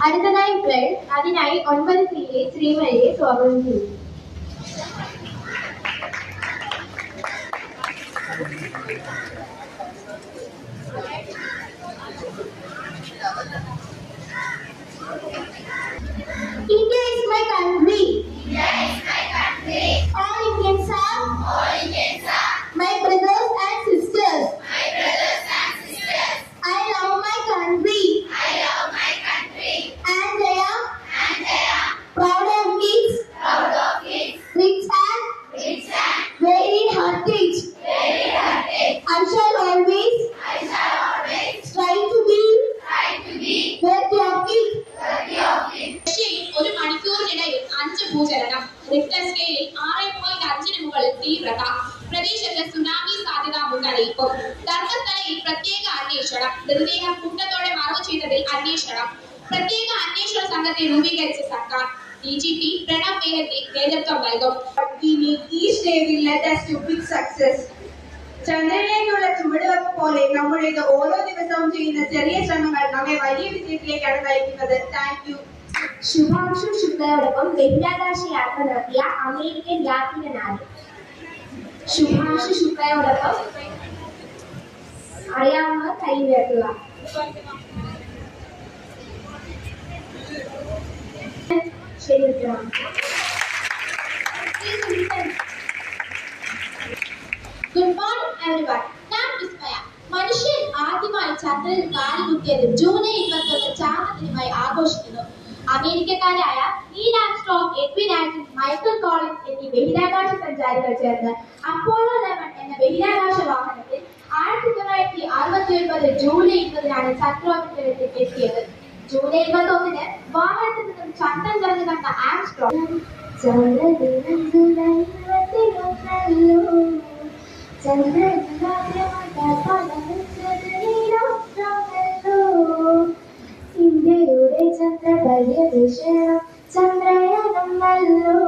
അടുത്തതായി ബ്രെഡ്, അതിനായി 9 സീയെ ശ്രീമതിയെ സ്വാഗതം ചെയ്യുന്നു. India is my country. All Indians are my brothers and sisters. I love my country. And they are proud of its rich and varied heritage. I shall always strive to be worthy of it. ഒരു മണിക്കൂറിനിടയിൽ 5 ഭൂചലനം, Richter സ്കെയിലിൽ 6.5 മുകളിൽ തീവ്രത, പ്രദേശത്ത് tsunami സാധ്യതാ മുന്നറിയിപ്പ്, ധർമ്മസ്ഥലയിൽ പ്രത്യേക അന്വേഷണം, മൃതദേഹം കൂട്ടത്തോടെ മറവ് ചെയ്തതിൽ അന്വേഷണം, പ്രത്യേക അന്വേഷണ സംഘത്തെ രൂപീകരിച്ച സർക്കാർ, DGP പ്രണബ് മെഹ്റയ്ക്ക് നേതൃത്വം നൽകും. Each day will let us to big success. ചന്ദ്രനിലേക്കുള്ള ചുവടുവെപ്പ് പോലെ നമ്മുടേത് ഓരോ ദിവസവും ചെയ്യുന്ന ചെറിയ ശ്രമങ്ങൾ നമ്മെ വലിയ വിജയത്തിലേക്കാണ് നയിക്കുന്നത്. Thank you. ശുഭാംശു ശുക്ലയോടൊപ്പം ബഹിരാകാശ യാത്ര നടത്തിയ അമേരിക്കൻ യാത്രികനാണ്. ശുഭാംശു ശുക്ലയോടൊപ്പം അറിയാവുന്നവർ കൈ ഉയർത്തുക. ശരി ഉത്തരം. Good morning everyone. ഞാൻ വിസ്മയ. മനുഷ്യൻ ആദ്യമായി ചന്ദ്രനിൽ കാലുകുത്തിയത് ജൂലൈ 21 ചാന്ദ്രദിനമായി ആഘോഷിക്കുന്നു. അമേരിക്കക്കാരായ Neil Armstrong, Edwin Aldrin, Michael Collins എന്നീ ബഹിരാകാശ സഞ്ചാരികൾ ചേർന്ന് അപ്പോളോ 11 എന്ന ബഹിരാകാശ വാഹനത്തിൽ 1969 ജൂലൈ 20 ചന്ദ്രോപരിതലത്തിൽ എത്തിയത്. ജൂലൈ 21 വാഹനത്തിൽ നിന്നും ചന്ദ്രൻ തുറന്നു കണ്ട ആംസ്ട്രോങ് ഇന്ത്യയുടെ ചന്ദ്രപര്യവേഷണം ചന്ദ്രയാനം നല്ലോ.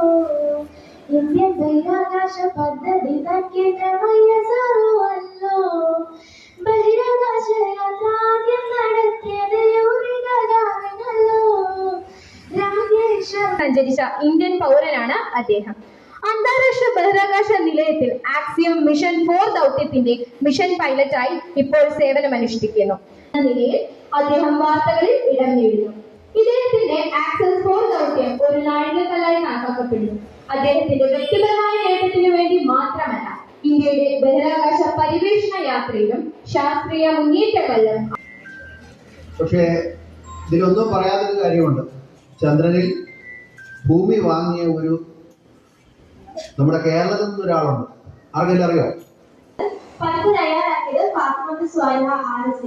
ഇന്ത്യൻ ബഹിരാകാശ പദ്ധതി കേന്ദ്രമായ സർവല്ലോ. ബഹിരാകാശ യാത്ര ആദ്യം നടത്തിയത് യൂറികഗാമിനല്ലോ. സഞ്ചരിച്ച ഇന്ത്യൻ പൗരനാണ് അദ്ദേഹം. അന്താരാഷ്ട്ര ബഹിരാകാശ നിലയത്തിൽ ആക്സിയം മിഷൻ 4 ദൗത്യത്തിന്റെ മിഷൻ പൈലറ്റായി ഇപ്പോൾ സേവനമനുഷ്ഠിക്കുന്നു. നിലയിൽ അദ്ദേഹം വാർത്തകളിൽ ഇടം നേടുന്നു. ഇദ്ദേഹത്തിന്റെ ആക്സസ് 4 ദൗത്യം ഒരു നാഴികക്കല്ലായി കണക്കാക്കപ്പെടുന്നു. അദ്ദേഹത്തിന്റെ വ്യക്തിപരമായ നേട്ടത്തിനു വേണ്ടി മാത്രമല്ല, ഇന്ത്യയുടെ ബഹിരാകാശ പര്യവേഷണ യാത്രയിലും ശാസ്ത്രീയ മുന്നേറ്റങ്ങളിലും. പക്ഷേ ഇതിലൊന്നും പറയാത്തൊരു കാര്യമുണ്ട്. ചന്ദ്രനിൽ ഭൂമി വാങ്ങിയ നമ്മുടെ കേരളത്തിൽ നിന്ന് ഒരാളുണ്ട്. ആർക്കെങ്കിലും അറിയോ? പതിപ്പ് തയ്യാറാക്കിയത് ഫാത്തിമത്ത് സ്വാലിഹ RSC.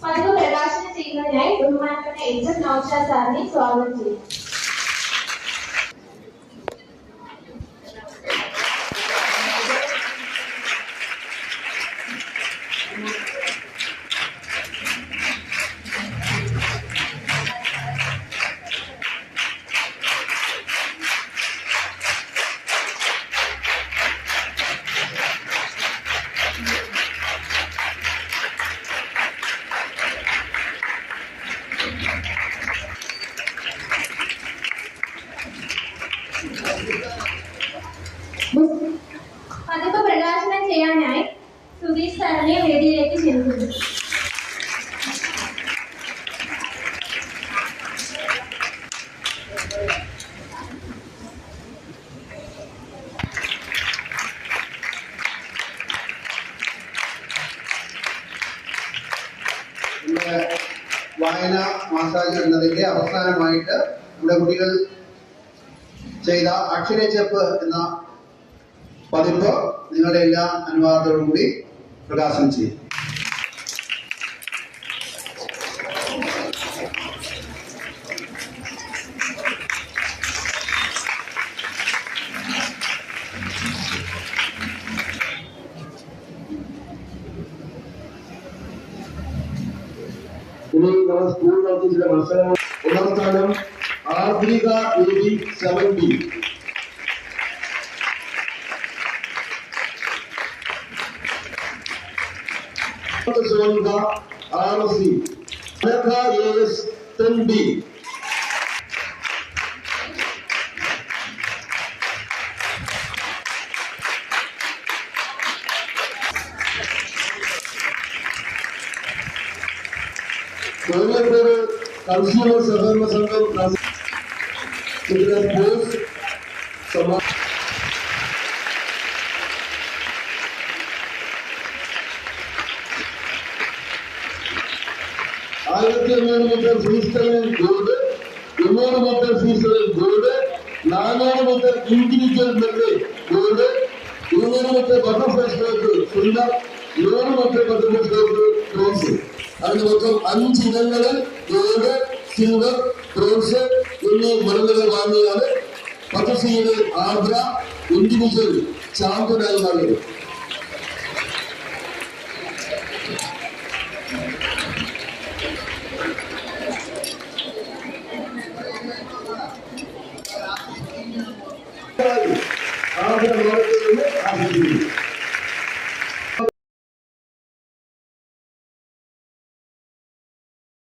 പതിപ്പ് പ്രകാശനം ചെയ്യുന്നതിനായി ബഹുമാനപ്പെട്ട HM നൗഷാദ് സാറിനെ സ്വാഗതം ചെയ്യും. പതിപ്പ് പ്രകാശനം ചെയ്യാനായി സുധീഷ് സാറിനെ വേദിയിലേക്ക് ക്ഷണിക്കുന്നു. വായന മാസാജ് എന്നതിന്റെ അവസാനമായിട്ട് നമ്മുടെ കുട്ടികൾ ചെയ്ത അക്ഷരച്ചെപ്പ് എന്ന പതിപ്പ് നിങ്ങളുടെ എല്ലാ അനുവാദത്തോടും കൂടി പ്രകാശനം ചെയ്യും. ഇനി നമ്മൾ സ്കൂൾ നടത്തിയ ചില മത്സരങ്ങൾ. ഒന്നാം സ്ഥാനം Aardrika AD 70. Sonika RSC, Anagha AS 10B, Kozhikode consumer സഹകരണ സംഘം പോസ്റ്റ് സമാ 1500 meter freestyle gold, 200 meter freestyle gold, 400 meter individual medley gold, 200 meter butterfly stroke silver, 100 meter butterfly stroke bronze. അതിന് മൊത്തം 5 ഇനങ്ങളിൽ ഗോൾഡ്, സിൽവർ, ബ്രോൺസ് എന്നീ മെഡലുകൾ വാങ്ങിയാണ് പത്രശ്രീയുടെ ആർദ്ര ഇൻഡിവിജ്വൽ ചാമ്പ്യനായി മാറിയത്. ആർദ്ര